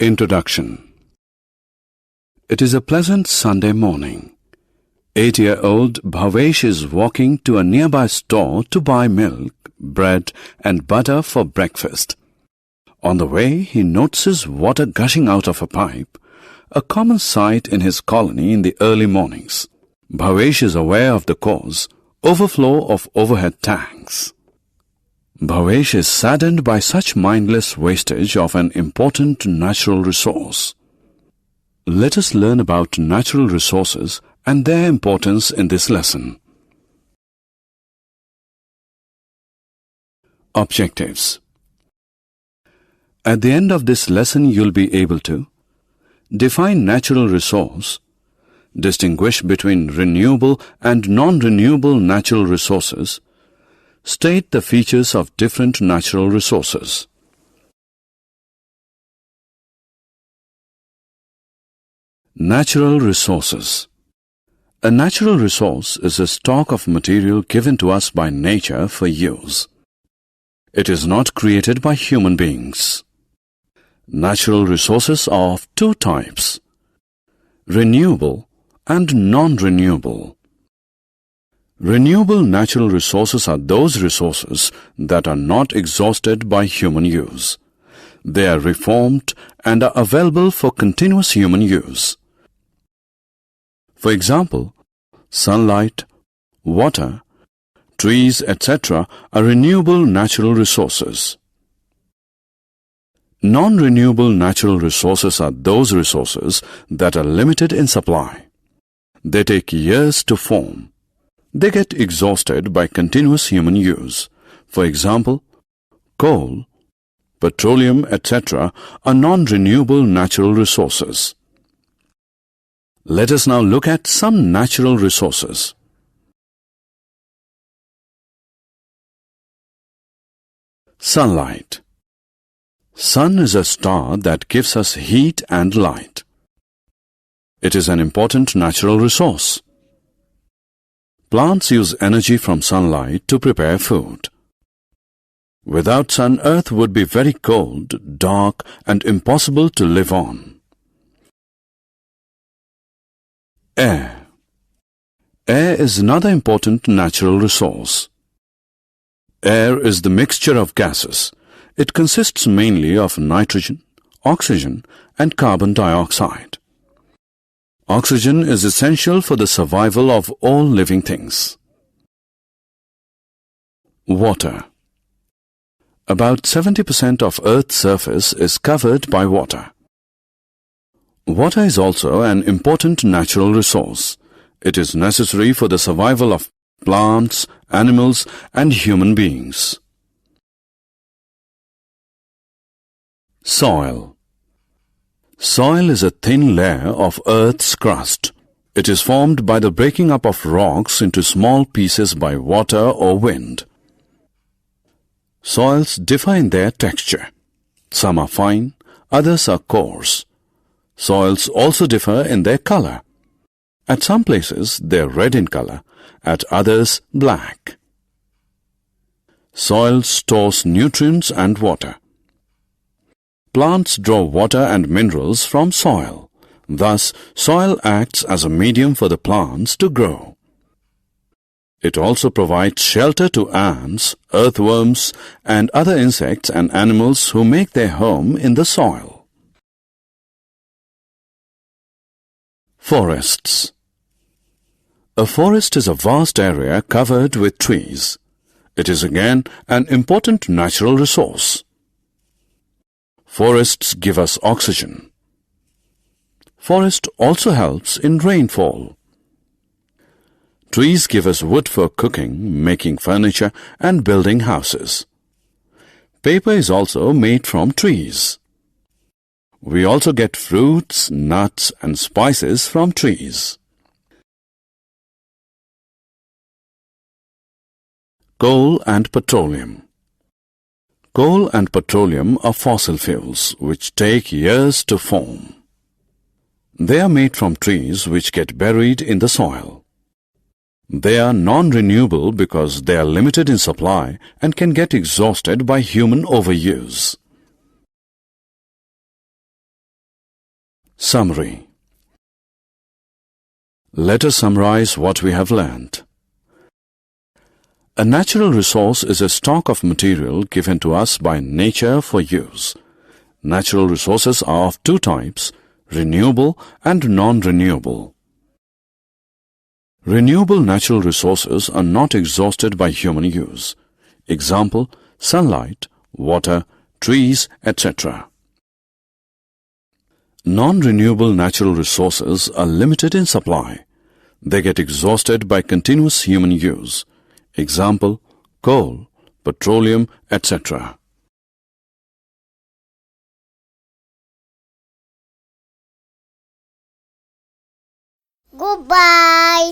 Introduction. It is a pleasant Sunday morning. 8-year-old Bhavesh is walking to a nearby store to buy milk, bread and butter for breakfast. On the way, he notices water gushing out of a pipe, a common sight in his colony in the early mornings. Bhavesh is aware of the cause, overflow of overhead tanks. Bhavesh is saddened by such mindless wastage of an important natural resource. Let us learn about natural resources and their importance in this lesson. Objectives. At the end of this lesson, you'll be able to define natural resource, distinguish between renewable and non-renewable natural resources, state the features of different natural resources. Natural resources. A natural resource is a stock of material given to us by nature for use. It is not created by human beings. Natural resources are of two types: renewable and non-renewable. Renewable natural resources are those resources that are not exhausted by human use. They are reformed and are available for continuous human use. For example, sunlight, water, trees, etc. are renewable natural resources. Non-renewable natural resources are those resources that are limited in supply. They take years to form. They get exhausted by continuous human use. For example, coal, petroleum, etc. are non-renewable natural resources. Let us now look at some natural resources. Sunlight. Sun is a star that gives us heat and light. It is an important natural resource. Plants use energy from sunlight to prepare food. Without sun, Earth would be very cold, dark, and impossible to live on. Air. Air is another important natural resource. Air is the mixture of gases. It consists mainly of nitrogen, oxygen, and carbon dioxide. Oxygen is essential for the survival of all living things. Water. About 70% of Earth's surface is covered by water. Water is also an important natural resource. It is necessary for the survival of plants, animals, and human beings. Soil. Soil is a thin layer of Earth's crust. It is formed by the breaking up of rocks into small pieces by water or wind. Soils differ in their texture. Some are fine, others are coarse. Soils also differ in their color. At some places they are red in color, at others black. Soil stores nutrients and water. Plants draw water and minerals from soil. Thus, soil acts as a medium for the plants to grow. It also provides shelter to ants, earthworms, and other insects and animals who make their home in the soil. Forests. A forest is a vast area covered with trees. It is again an important natural resource. Forests give us oxygen. Forest also helps in rainfall. Trees give us wood for cooking, making furniture, and building houses. Paper is also made from trees. We also get fruits, nuts, and spices from trees. Coal and petroleum. Coal and petroleum are fossil fuels which take years to form. They are made from trees which get buried in the soil. They are non-renewable because they are limited in supply and can get exhausted by human overuse. Summary. Let us summarize what we have learned. A natural resource is a stock of material given to us by nature for use. Natural resources are of two types, renewable and non-renewable. Renewable natural resources are not exhausted by human use. Example, sunlight, water, trees, etc. Non-renewable natural resources are limited in supply. They get exhausted by continuous human use. Example, coal, petroleum, etc. Goodbye.